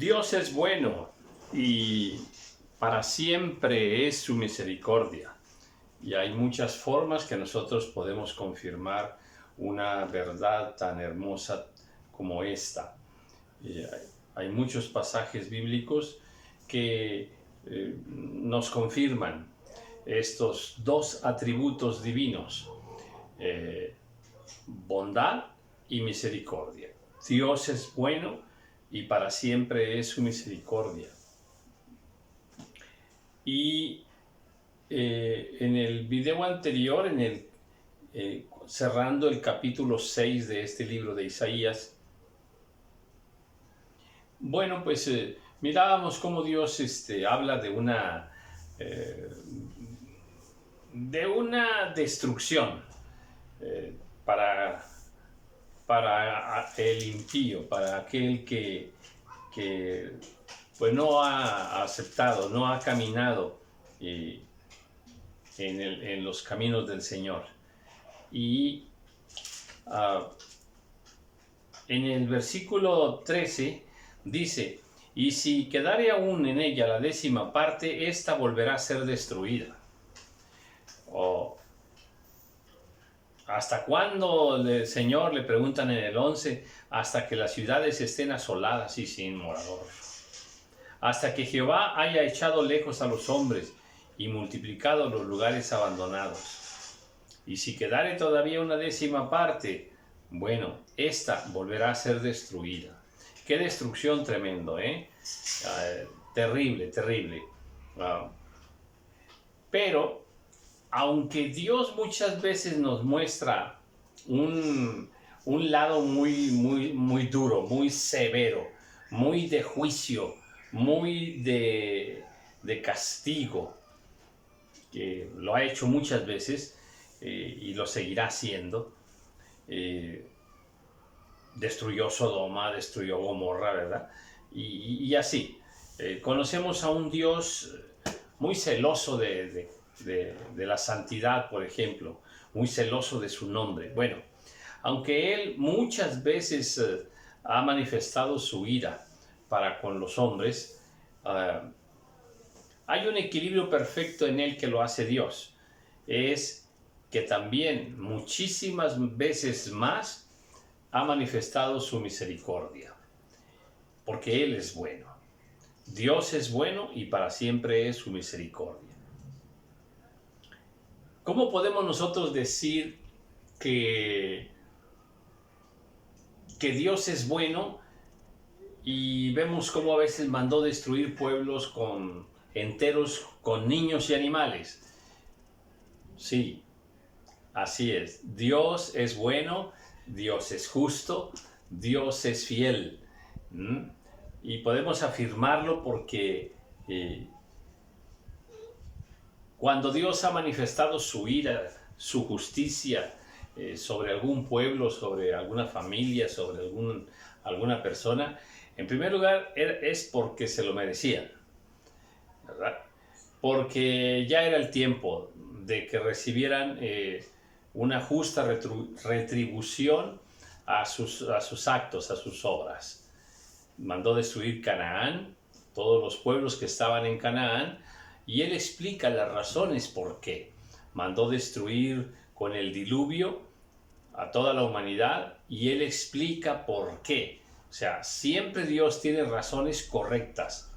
Dios es bueno y para siempre es su misericordia. Y hay muchas formas que nosotros podemos confirmar una verdad tan hermosa como esta. Y hay muchos pasajes bíblicos que nos confirman estos dos atributos divinos, bondad y misericordia. Dios es bueno y para siempre es su misericordia. Y en el video anterior, cerrando el capítulo 6 de este libro de Isaías, bueno, pues mirábamos cómo Dios habla de una destrucción para el impío, para aquel que pues no ha aceptado, no ha caminado en los caminos del Señor. Y en el versículo 13 dice: y si quedare aún en ella la 10ª parte, ésta volverá a ser destruida. ¿Hasta cuándo, Señor? Le preguntan en el 11. Hasta que las ciudades estén asoladas y sin morador. Hasta que Jehová haya echado lejos a los hombres y multiplicado los lugares abandonados. Y si quedare todavía una 10ª parte, bueno, esta volverá a ser destruida. Qué destrucción tremendo, terrible, terrible. Pero aunque Dios muchas veces nos muestra un lado muy duro, muy severo, muy de juicio, muy de castigo, que lo ha hecho muchas veces y lo seguirá haciendo. Destruyó Sodoma, destruyó Gomorra, ¿verdad? Y así. Conocemos a un Dios muy celoso de la santidad, por ejemplo, muy celoso de su nombre. Bueno, aunque Él muchas veces ha manifestado su ira para con los hombres, hay un equilibrio perfecto en Él que lo hace Dios. Es que también muchísimas veces más ha manifestado su misericordia, porque Él es bueno. Dios es bueno y para siempre es su misericordia. ¿Cómo podemos nosotros decir que Dios es bueno y vemos cómo a veces mandó destruir pueblos enteros con niños y animales? Sí, así es. Dios es bueno, Dios es justo, Dios es fiel. Y podemos afirmarlo porque cuando Dios ha manifestado su ira, su justicia sobre algún pueblo, sobre alguna familia, sobre alguna persona, en primer lugar es porque se lo merecían, ¿verdad? Porque ya era el tiempo de que recibieran una justa retribución a sus actos, a sus obras. Mandó destruir Canaán, todos los pueblos que estaban en Canaán, y Él explica las razones por qué. Mandó destruir con el diluvio a toda la humanidad y Él explica por qué. O sea, siempre Dios tiene razones correctas.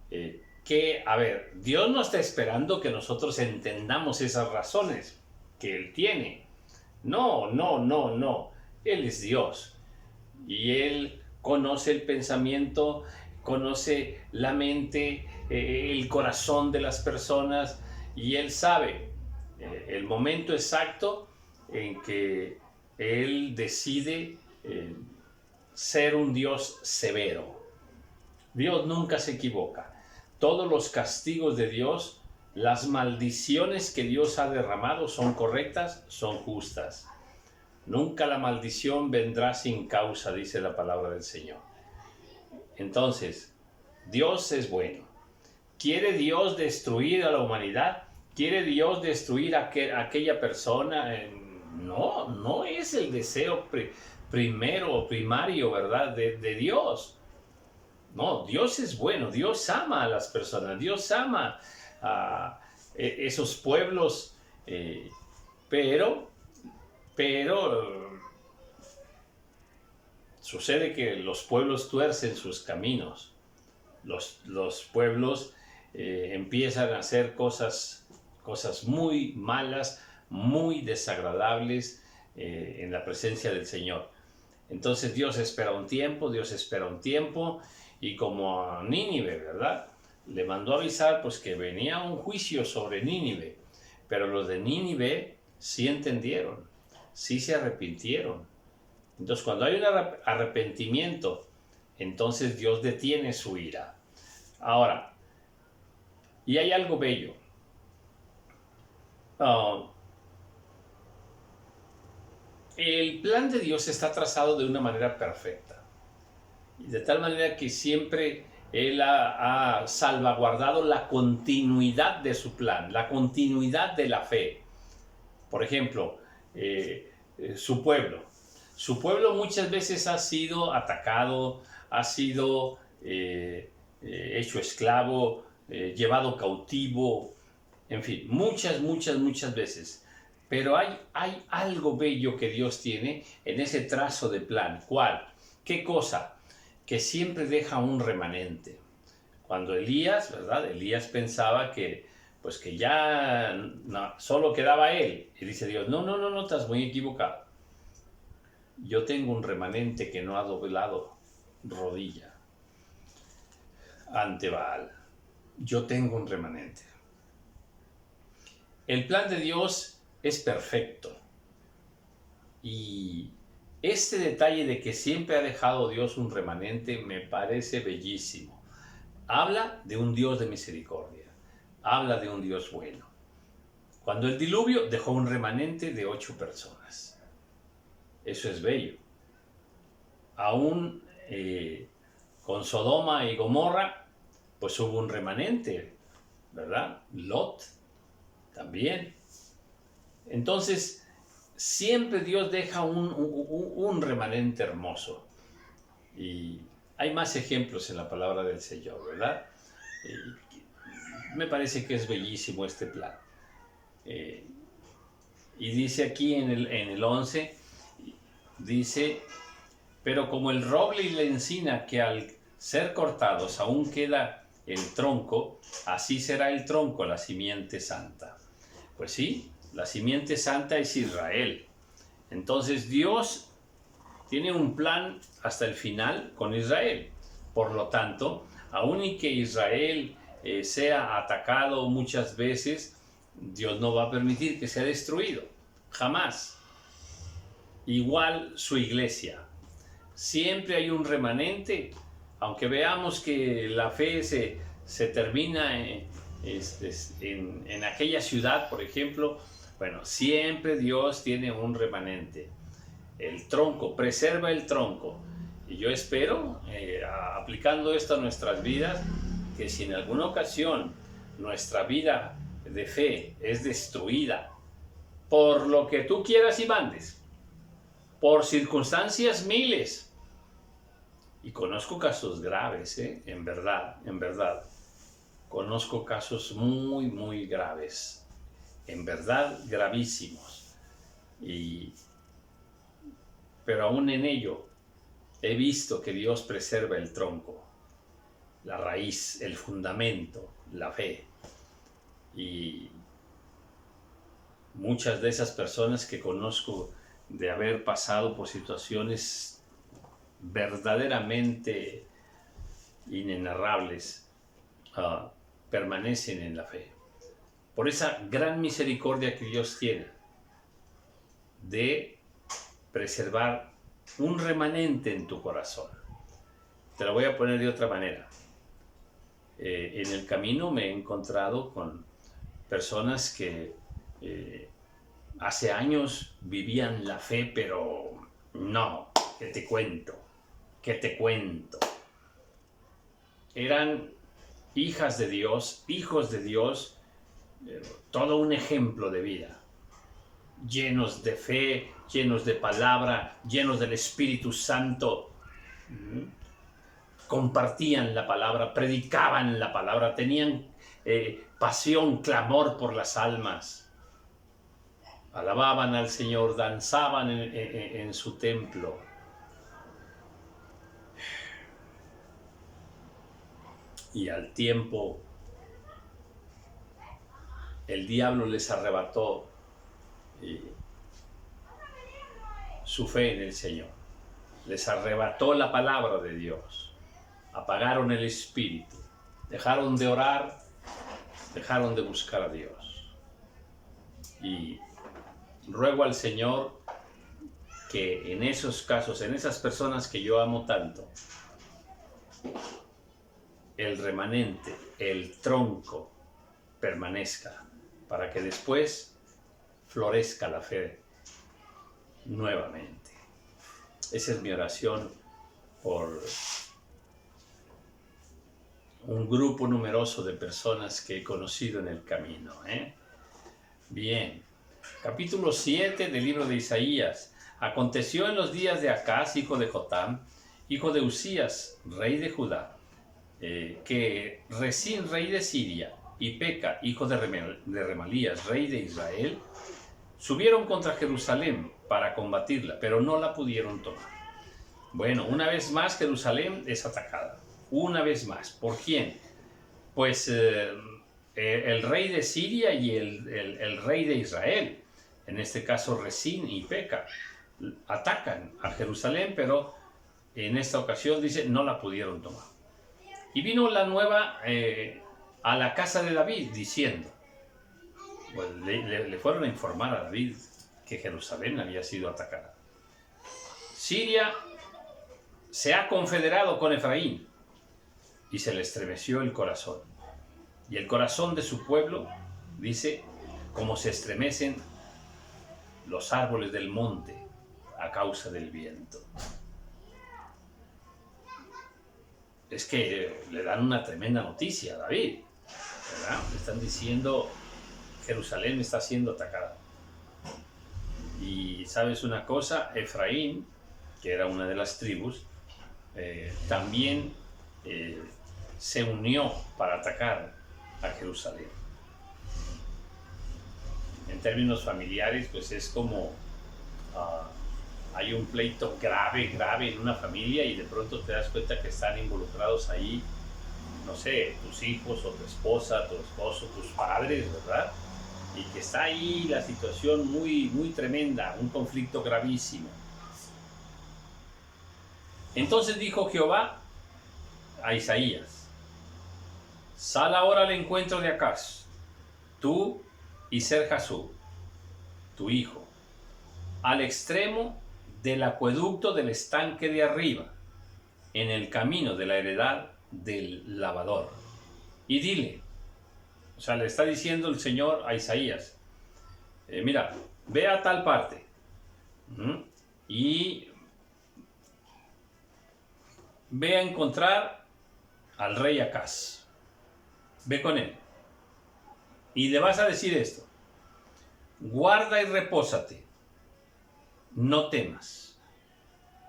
Dios no está esperando que nosotros entendamos esas razones que Él tiene. No. Él es Dios. Y Él conoce el pensamiento, conoce la mente, el corazón de las personas, y Él sabe el momento exacto en que Él decide ser un Dios severo. Dios nunca se equivoca. Todos los castigos de Dios, las maldiciones que Dios ha derramado son correctas, son justas. Nunca la maldición vendrá sin causa, dice la palabra del Señor. Entonces, Dios es bueno. ¿Quiere Dios destruir a la humanidad? ¿Quiere Dios destruir a aquella persona? No es el deseo primero o primario, ¿verdad?, de Dios. No, Dios es bueno, Dios ama a las personas, Dios ama a esos pueblos, pero, pero sucede que los pueblos tuercen sus caminos, los pueblos empiezan a hacer cosas muy malas, muy desagradables en la presencia del Señor. Entonces Dios espera un tiempo, y como a Nínive, ¿verdad? Le mandó avisar pues que venía un juicio sobre Nínive, pero los de Nínive sí entendieron, sí se arrepintieron. Entonces cuando hay un arrepentimiento, entonces Dios detiene su ira. Ahora, y hay algo bello. El plan de Dios está trazado de una manera perfecta, y de tal manera que siempre Él ha salvaguardado la continuidad de su plan, la continuidad de la fe. Por ejemplo, su pueblo muchas veces ha sido atacado, ha sido hecho esclavo, llevado cautivo, en fin, muchas veces. Pero hay algo bello que Dios tiene en ese trazo de plan. ¿Cuál? ¿Qué cosa? Que siempre deja un remanente. Cuando Elías, ¿verdad? Elías pensaba que pues que ya no, solo quedaba él. Y dice Dios, no, estás muy equivocado. Yo tengo un remanente que no ha doblado rodilla ante Baal. Yo tengo un remanente. El plan de Dios es perfecto. Y este detalle de que siempre ha dejado Dios un remanente me parece bellísimo. Habla de un Dios de misericordia. Habla de un Dios bueno. Cuando el diluvio dejó un remanente de 8 personas. Eso es bello. Aún con Sodoma y Gomorra, pues hubo un remanente, ¿verdad? Lot también. Entonces, siempre Dios deja un remanente hermoso. Y hay más ejemplos en la palabra del Señor, ¿verdad? Me parece que es bellísimo este plan. Y dice aquí en el 11, dice, pero como el roble y la encina que al ser cortados aún queda el tronco, así será el tronco, la simiente santa. Pues sí, la simiente santa es Israel. Entonces Dios tiene un plan hasta el final con Israel. Por lo tanto, aun y que Israel sea atacado muchas veces, Dios no va a permitir que sea destruido. Jamás. Igual su iglesia. Siempre hay un remanente, aunque veamos que la fe se termina en aquella ciudad, por ejemplo. Bueno, siempre Dios tiene un remanente. El tronco, preserva el tronco. Y yo espero, aplicando esto a nuestras vidas, que si en alguna ocasión nuestra vida de fe es destruida por lo que tú quieras y mandes, por circunstancias miles, y conozco casos graves, en verdad, conozco casos muy graves, en verdad gravísimos, pero aún en ello he visto que Dios preserva el tronco, la raíz, el fundamento, la fe. Y muchas de esas personas que conozco de haber pasado por situaciones verdaderamente inenarrables, permanecen en la fe. Por esa gran misericordia que Dios tiene de preservar un remanente en tu corazón. Te lo voy a poner de otra manera. En el camino me he encontrado con personas que hace años vivían la fe, pero no, ¿qué te cuento? Eran hijas de Dios, hijos de Dios, todo un ejemplo de vida, llenos de fe, llenos de palabra, llenos del Espíritu Santo, compartían la palabra, predicaban la palabra, tenían pasión, clamor por las almas. Alababan al Señor, danzaban en su templo. Y al tiempo, el diablo les arrebató su fe en el Señor. Les arrebató la palabra de Dios. Apagaron el espíritu. Dejaron de orar. Dejaron de buscar a Dios. Y ruego al Señor que en esos casos, en esas personas que yo amo tanto, el remanente, el tronco, permanezca, para que después florezca la fe nuevamente. Esa es mi oración por un grupo numeroso de personas que he conocido en el camino. Bien, capítulo 7 del libro de Isaías. Aconteció en los días de Acaz, hijo de Jotam, hijo de Usías, rey de Judá, que Resín, rey de Siria, y Peca, hijo de Remalías, rey de Israel, subieron contra Jerusalén para combatirla, pero no la pudieron tomar. Bueno, una vez más Jerusalén es atacada. Una vez más. ¿Por quién? Pues el rey de Siria y el rey de Israel. En este caso Resín y Peca atacan a Jerusalén, pero en esta ocasión dice no la pudieron tomar. Y vino la nueva a la casa de David diciendo, pues, le fueron a informar a David que Jerusalén había sido atacada. Siria se ha confederado con Efraín y se le estremeció el corazón. Y el corazón de su pueblo, dice, como se estremecen los árboles del monte a causa del viento. Es que le dan una tremenda noticia a David, ¿verdad? Le están diciendo, Jerusalén está siendo atacada. Y sabes una cosa, Efraín, que era una de las tribus, también se unió para atacar a Jerusalén. En términos familiares, pues es como hay un pleito grave en una familia y de pronto te das cuenta que están involucrados ahí, no sé, tus hijos o tu esposa, tu esposo, tus padres, ¿verdad? Y que está ahí la situación muy, muy tremenda, un conflicto gravísimo. Entonces dijo Jehová a Isaías, sal ahora al encuentro de Acaz, tú y Ser-Jasub, tu hijo, al extremo del acueducto del estanque de arriba, en el camino de la heredad del lavador. Y dile, o sea, le está diciendo el Señor a Isaías, mira, ve a tal parte, y ve a encontrar al rey Acaz. Ve con él. Y le vas a decir esto. Guarda y repósate. No temas.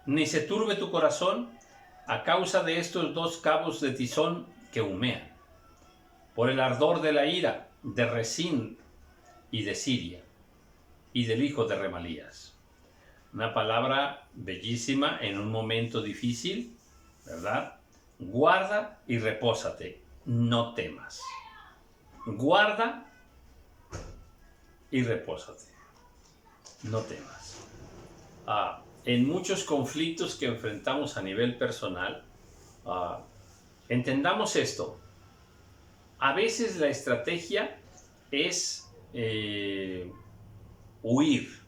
Ni se turbe tu corazón a causa de estos dos cabos de tizón que humean. Por el ardor de la ira de Resín y de Siria. Y del hijo de Remalías. Una palabra bellísima en un momento difícil, ¿verdad? Guarda y repósate, no temas. Guarda y repósate, no temas. En muchos conflictos que enfrentamos a nivel personal, entendamos esto. A veces la estrategia es huir.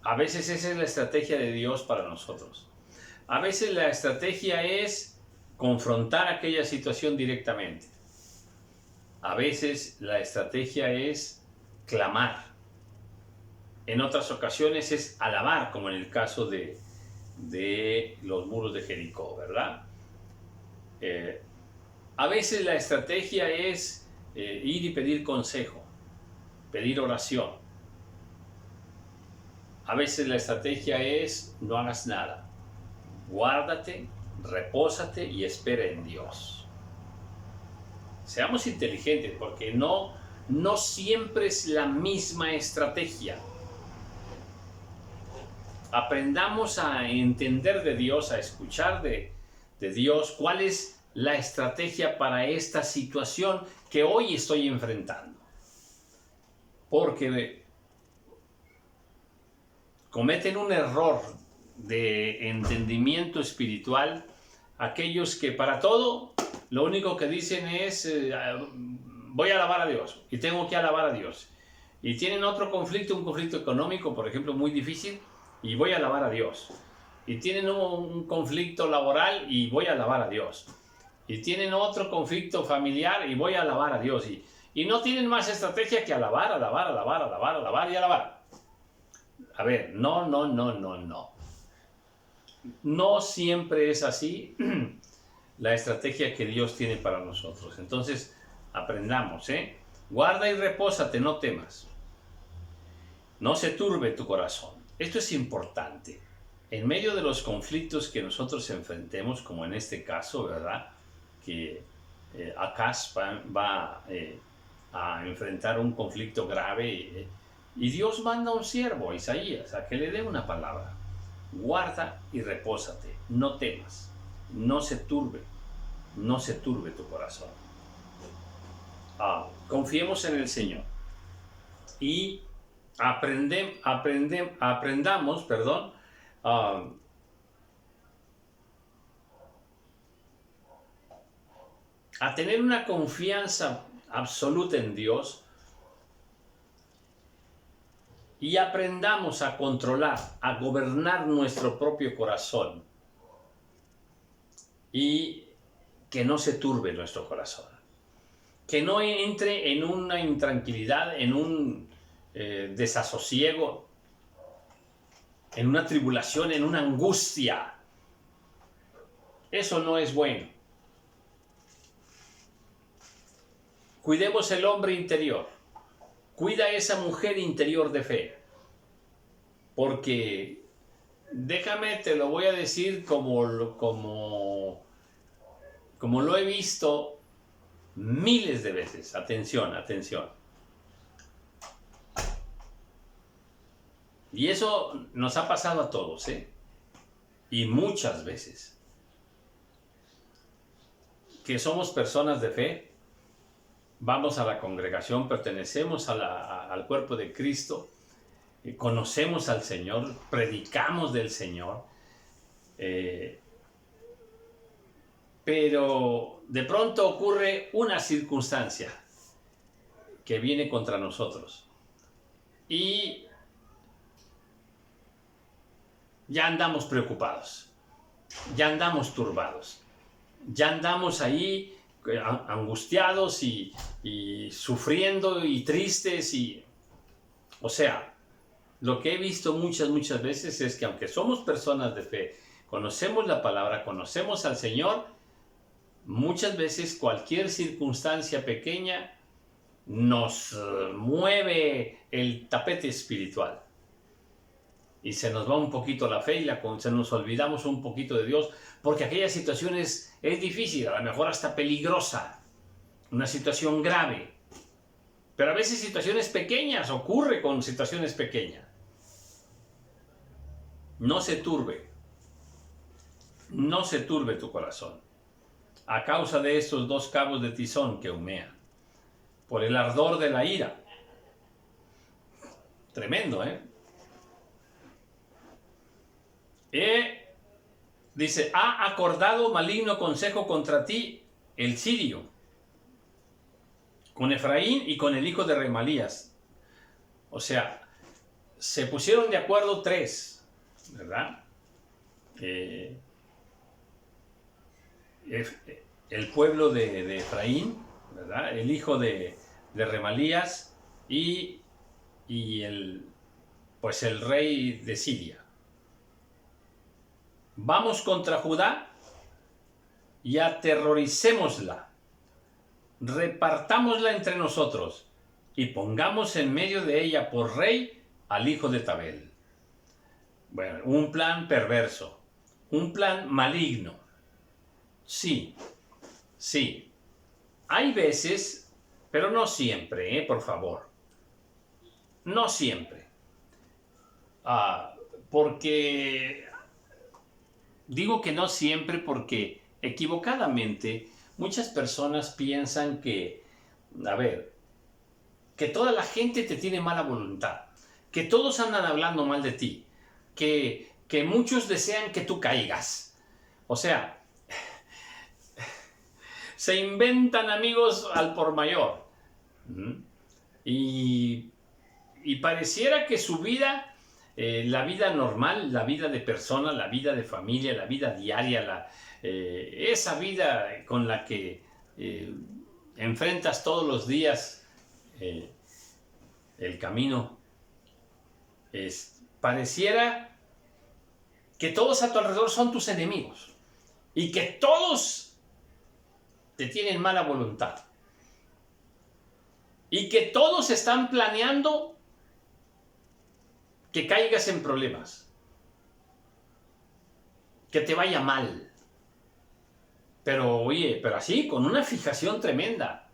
A veces esa es la estrategia de Dios para nosotros. A veces la estrategia es confrontar aquella situación directamente. A veces la estrategia es clamar. En otras ocasiones es alabar, como en el caso de los muros de Jericó, ¿verdad? A veces la estrategia es ir y pedir consejo, pedir oración. A veces la estrategia es no hagas nada. Guárdate repósate y espera en Dios. Seamos inteligentes, porque no siempre es la misma estrategia. Aprendamos a entender de Dios, a escuchar de Dios cuál es la estrategia para esta situación que hoy estoy enfrentando. Porque cometen un error de entendimiento espiritual aquellos que para todo lo único que dicen es voy a alabar a Dios y tengo que alabar a Dios. Y tienen otro conflicto, un conflicto económico, por ejemplo, muy difícil, y voy a alabar a Dios. Y tienen un conflicto laboral y voy a alabar a Dios. Y tienen otro conflicto familiar y voy a alabar a Dios. Y no tienen más estrategia que alabar, alabar, alabar, alabar, alabar y alabar. A ver, no. No siempre es así la estrategia que Dios tiene para nosotros. Entonces, aprendamos, Guarda y repósate, no temas. No se turbe tu corazón. Esto es importante. En medio de los conflictos que nosotros enfrentemos, como en este caso, ¿verdad? Que Acaz va a enfrentar un conflicto grave y Dios manda a un siervo, a Isaías, a que le dé una palabra. Guarda y repósate, no temas, no se turbe tu corazón. Confiemos en el Señor y aprendamos, a tener una confianza absoluta en Dios y aprendamos a controlar, a gobernar nuestro propio corazón y que no se turbe nuestro corazón, que no entre en una intranquilidad, en un desasosiego, en una tribulación, en una angustia. Eso no es bueno. Cuidemos el hombre interior. Cuida esa mujer interior de fe. Porque, déjame, te lo voy a decir como lo he visto miles de veces. Atención. Y eso nos ha pasado a todos, y muchas veces. Que somos personas de fe, vamos a la congregación, pertenecemos al cuerpo de Cristo, conocemos al Señor, predicamos del Señor, pero de pronto ocurre una circunstancia que viene contra nosotros y ya andamos preocupados, ya andamos turbados, ya andamos ahí angustiados y sufriendo y tristes. O sea, lo que he visto muchas veces es que aunque somos personas de fe, conocemos la palabra, conocemos al Señor, muchas veces cualquier circunstancia pequeña nos mueve el tapete espiritual. Y se nos va un poquito la fe y se nos olvidamos un poquito de Dios, porque aquella situación es difícil, a lo mejor hasta peligrosa, una situación grave. Pero a veces situaciones pequeñas, ocurre con situaciones pequeñas. No se turbe tu corazón, a causa de estos dos cabos de tizón que humean, por el ardor de la ira. Tremendo, dice, ha acordado maligno consejo contra ti el sirio, con Efraín y con el hijo de Remalías. O sea, se pusieron de acuerdo tres, ¿verdad? El pueblo de Efraín, ¿verdad? El hijo de Remalías y el rey de Siria. Vamos contra Judá y aterroricémosla, repartámosla entre nosotros y pongamos en medio de ella por rey al hijo de Tabel. Bueno, un plan perverso, un plan maligno. Sí, sí. Hay veces, pero no siempre, por favor. No siempre. Porque digo que no siempre porque equivocadamente muchas personas piensan que, a ver, que toda la gente te tiene mala voluntad, que todos andan hablando mal de ti, que muchos desean que tú caigas. O sea, se inventan amigos al por mayor. Y, y pareciera que su vida, la vida normal, la vida de persona, la vida de familia, la vida diaria, esa vida con la que enfrentas todos los días el camino, pareciera que todos a tu alrededor son tus enemigos y que todos te tienen mala voluntad y que todos están planeando que caigas en problemas, que te vaya mal. Pero oye, pero así, con una fijación tremenda.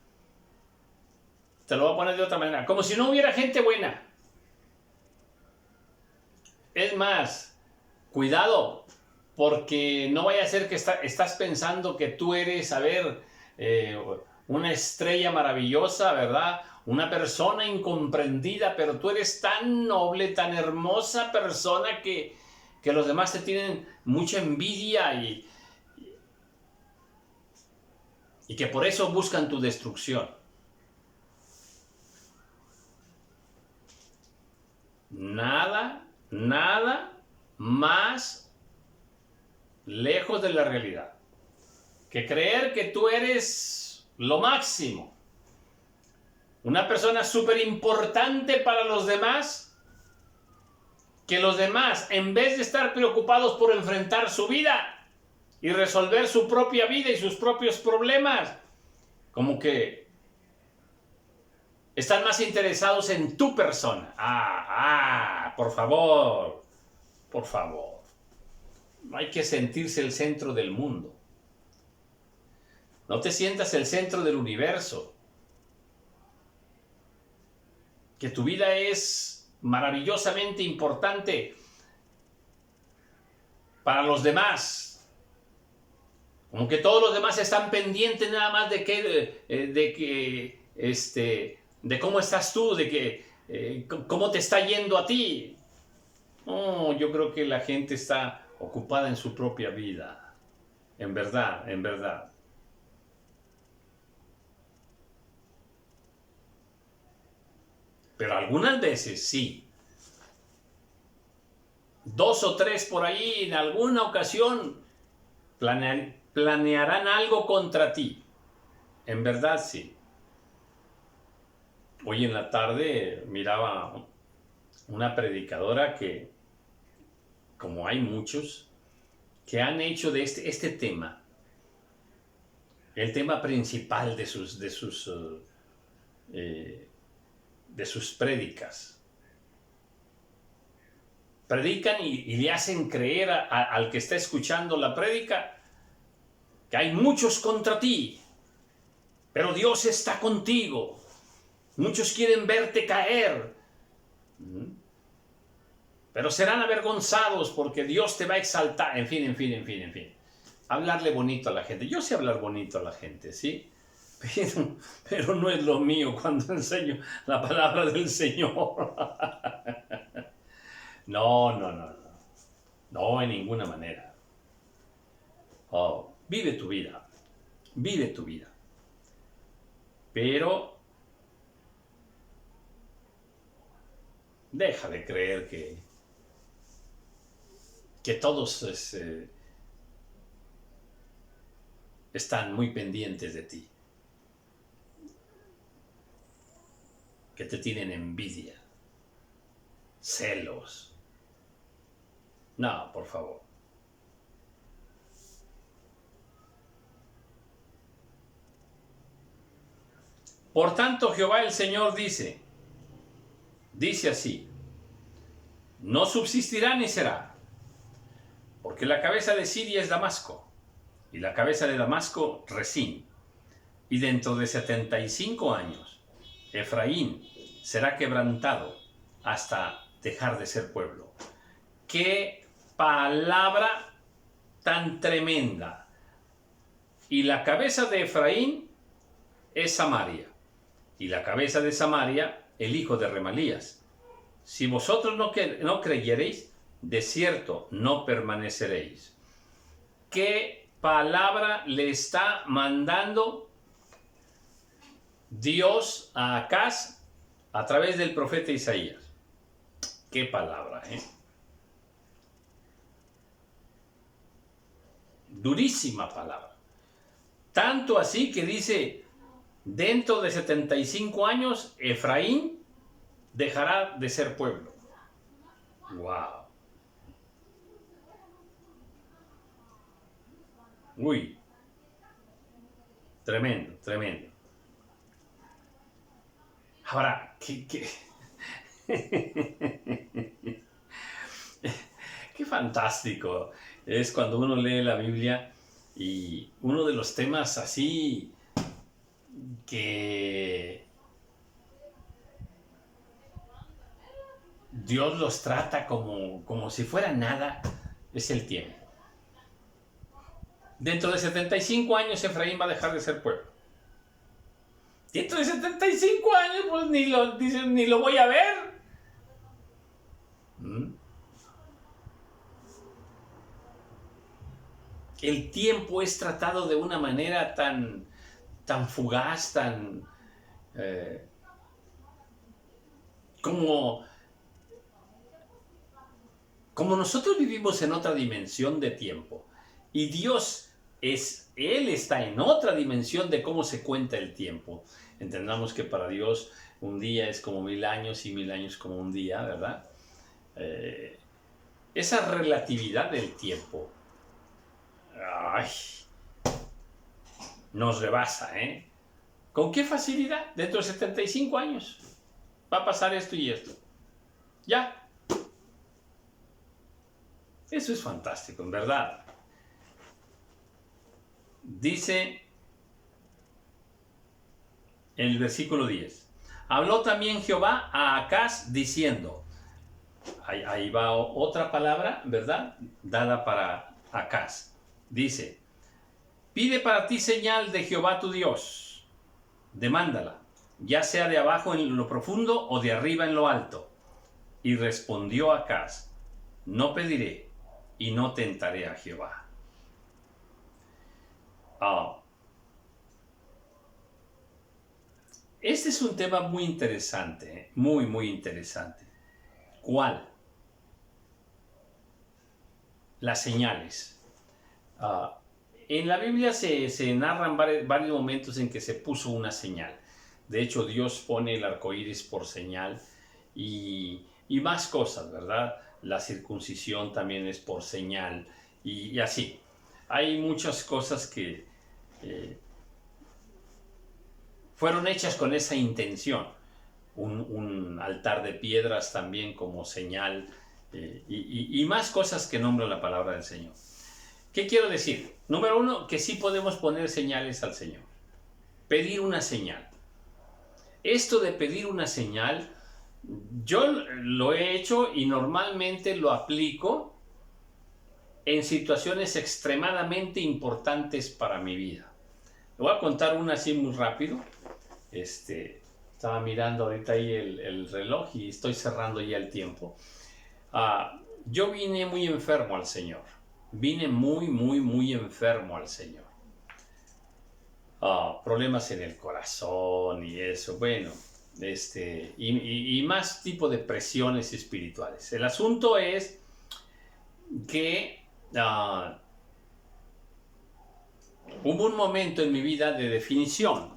Te lo voy a poner de otra manera, como si no hubiera gente buena. Es más, cuidado, porque no vaya a ser que estás pensando que tú eres, a ver, una estrella maravillosa, ¿verdad? Una persona incomprendida, pero tú eres tan noble, tan hermosa persona que los demás te tienen mucha envidia y que por eso buscan tu destrucción. Nada más lejos de la realidad que creer que tú eres lo máximo, una persona súper importante para los demás, que los demás, en vez de estar preocupados por enfrentar su vida y resolver su propia vida y sus propios problemas, como que están más interesados en tu persona. Por favor, por favor. No hay que sentirse el centro del mundo. No te sientas el centro del universo. Que tu vida es maravillosamente importante para los demás. Como que todos los demás están pendientes nada más de cómo estás tú, cómo te está yendo a ti. No, yo creo que la gente está ocupada en su propia vida. En verdad, en verdad. Pero algunas veces sí. 2 o 3 por ahí en alguna ocasión planearán algo contra ti. En verdad sí. Hoy en la tarde miraba una predicadora que, como hay muchos, que han hecho de este tema el tema principal de sus prédicas. Predican y le hacen creer al que está escuchando la prédica que hay muchos contra ti, pero Dios está contigo. Muchos quieren verte caer, pero serán avergonzados porque Dios te va a exaltar. En fin. Hablarle bonito a la gente. Yo sé hablar bonito a la gente, ¿sí? Pero no es lo mío cuando enseño la palabra del Señor. No, en ninguna manera. Vive tu vida. Pero deja de creer que todos están muy pendientes de ti, que te tienen envidia, celos. No, por favor. Por tanto, Jehová el Señor dice así: no subsistirá ni será, porque la cabeza de Siria es Damasco, y la cabeza de Damasco, Resín. Y dentro de 75 años, Efraín será quebrantado hasta dejar de ser pueblo. ¡Qué palabra tan tremenda! Y la cabeza de Efraín es Samaria, y la cabeza de Samaria, el hijo de Remalías. Si vosotros no creyereis, de cierto no permaneceréis. ¿Qué palabra le está mandando Dios a Acaz a través del profeta Isaías? ¿Qué palabra, Durísima palabra. Tanto así que dice, dentro de 75 años, Efraín dejará de ser pueblo. ¡Wow! Uy, tremendo, tremendo. Ahora, qué fantástico es cuando uno lee la Biblia y uno de los temas así que Dios los trata como si fuera nada, es el tiempo. Dentro de 75 años Efraín va a dejar de ser pueblo. Dentro de 75 años, pues ni lo voy a ver. El tiempo es tratado de una manera tan fugaz, como nosotros vivimos en otra dimensión de tiempo. Y Dios Él está en otra dimensión de cómo se cuenta el tiempo. Entendamos que para Dios un día es como 1000 años y 1000 años como un día, ¿verdad? Esa relatividad del tiempo nos rebasa, ¿Con qué facilidad? Dentro de 75 años va a pasar esto y esto. Ya. Eso es fantástico, en verdad. Dice en el versículo 10. Habló también Jehová a Acaz diciendo, ahí va otra palabra, ¿verdad? Dada para Acaz. Dice, pide para ti señal de Jehová tu Dios, demándala, ya sea de abajo en lo profundo o de arriba en lo alto. Y respondió Acaz, no pediré y no tentaré a Jehová. Este es un tema muy interesante, muy, muy interesante. ¿Cuál? Las señales. En la Biblia se narran varios momentos en que se puso una señal. De hecho, Dios pone el arco iris por señal y más cosas, ¿verdad? La circuncisión también es por señal y así. Hay muchas cosas que fueron hechas con esa intención. Un altar de piedras también como señal y más cosas que nombra la palabra del Señor. ¿Qué quiero decir? Número uno, que sí podemos poner señales al Señor. Pedir una señal. Esto de pedir una señal, yo lo he hecho y normalmente lo aplico en situaciones extremadamente importantes para mi vida. Le voy a contar una así muy rápido. Estaba mirando ahorita ahí el reloj y estoy cerrando ya el tiempo. Yo vine muy enfermo al Señor. Vine muy, muy, muy enfermo al Señor. Problemas en el corazón y eso, bueno, y más tipo de presiones espirituales. El asunto es que hubo un momento en mi vida de definición,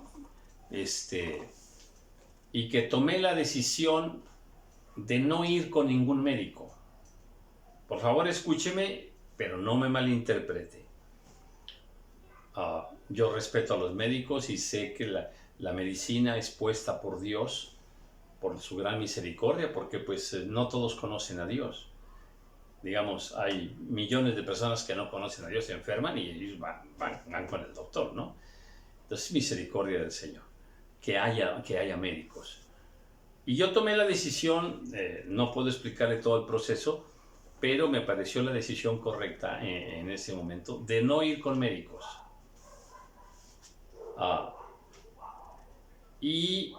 y que tomé la decisión de no ir con ningún médico. Por favor, escúcheme, pero no me malinterprete. Yo respeto a los médicos y sé que la medicina es puesta por Dios, por su gran misericordia, porque pues no todos conocen a Dios. digamos, hay millones de personas que no conocen a Dios, se enferman y ellos van con el doctor, ¿no? Entonces, misericordia del Señor, que haya médicos. Y yo tomé la decisión, no puedo explicarle todo el proceso, pero me pareció la decisión correcta en ese momento de no ir con médicos. Y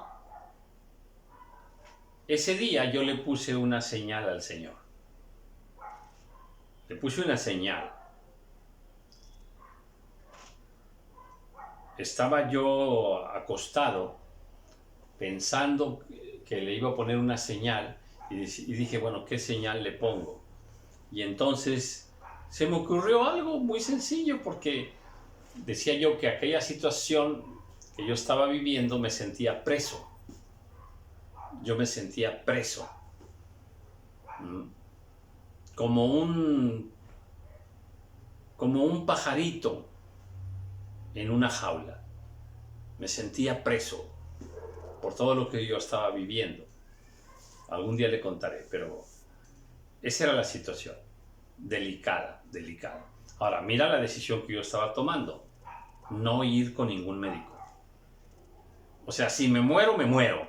ese día yo le puse una señal al Señor. Le puse una señal. Estaba yo acostado pensando que le iba a poner una señal y dije, bueno, ¿qué señal le pongo? Y entonces se me ocurrió algo muy sencillo porque decía yo que aquella situación que yo estaba viviendo me sentía preso. Yo me sentía preso. Como un pajarito en una jaula. Me sentía preso por todo lo que yo estaba viviendo. Algún día le contaré, pero esa era la situación. Delicada, delicada. Ahora, mira la decisión que yo estaba tomando. No ir con ningún médico. O sea, si me muero, me muero.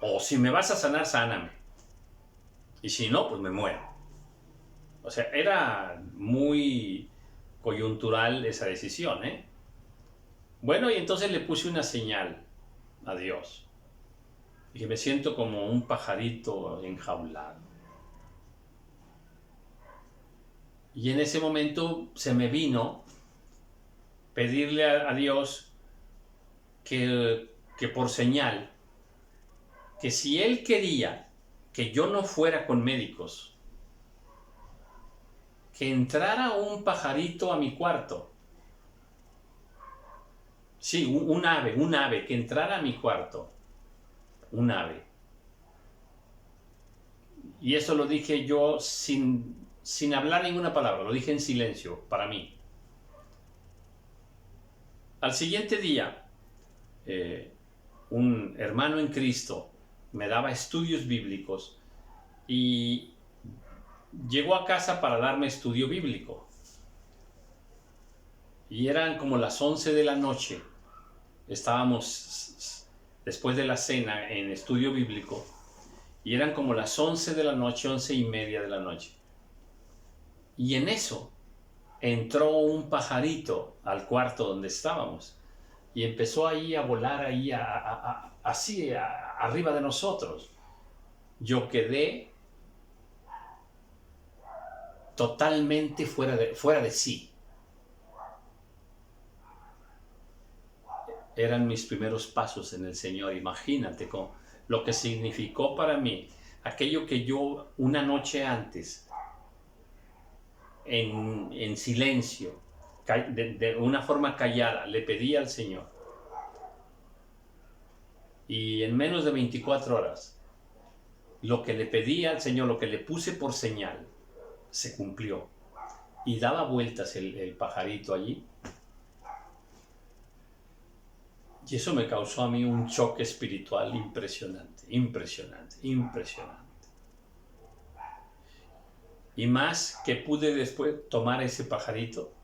O si me vas a sanar, sáname. Y si no, pues me muero. O sea, era muy coyuntural esa decisión, ¿eh? Bueno, y entonces le puse una señal a Dios. Y me siento como un pajarito enjaulado. Y en ese momento se me vino pedirle a Dios que por señal, que si Él quería que yo no fuera con médicos, que entrara un pajarito a mi cuarto. Sí, un ave, que entrara a mi cuarto. Un ave. Y eso lo dije yo sin hablar ninguna palabra, lo dije en silencio, para mí. Al siguiente día, un hermano en Cristo me daba estudios bíblicos y llegó a casa para darme estudio bíblico. Y eran como las 11 de la noche. Estábamos después de la cena en estudio bíblico y eran como las 11 de la noche, 11:30 de la noche. Y en eso entró un pajarito al cuarto donde estábamos y empezó ahí a volar ahí así arriba de nosotros. Yo quedé totalmente fuera de sí. Eran mis primeros pasos en el Señor. Imagínate lo que significó para mí aquello que yo una noche antes en silencio, de una forma callada, le pedí al Señor. Y en menos de 24 horas, lo que le pedí al Señor, lo que le puse por señal, se cumplió. Y daba vueltas el pajarito allí. Y eso me causó a mí un choque espiritual impresionante, impresionante, impresionante. Y más que pude después tomar ese pajarito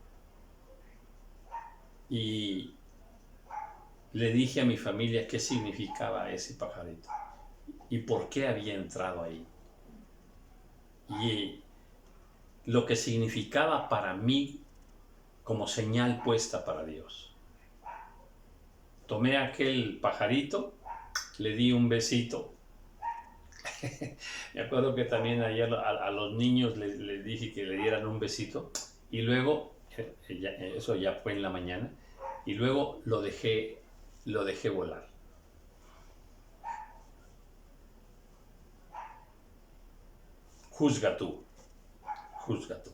y le dije a mi familia qué significaba ese pajarito y por qué había entrado ahí. Y lo que significaba para mí como señal puesta para Dios. Tomé aquel pajarito, le di un besito. Me acuerdo que también ayer a los niños les dije que le dieran un besito y luego, eso ya fue en la mañana, y luego lo dejé volar. Juzga tú, juzga tú.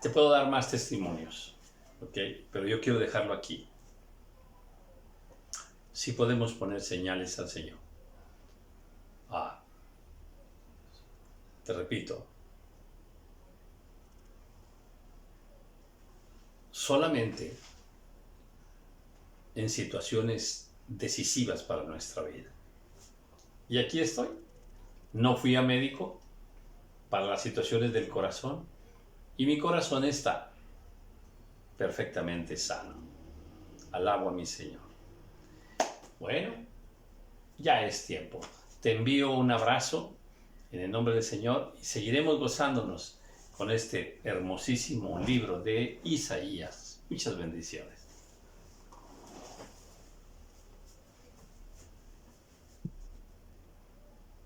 Te puedo dar más testimonios, ¿ok? Pero yo quiero dejarlo aquí. Sí podemos poner señales al Señor. Te repito, solamente en situaciones decisivas para nuestra vida. Y aquí estoy. No fui a médico para las situaciones del corazón y mi corazón está perfectamente sano. Alabo a mi Señor. Bueno, ya es tiempo. Te envío un abrazo en el nombre del Señor y seguiremos gozándonos con este hermosísimo libro de Isaías. Muchas bendiciones.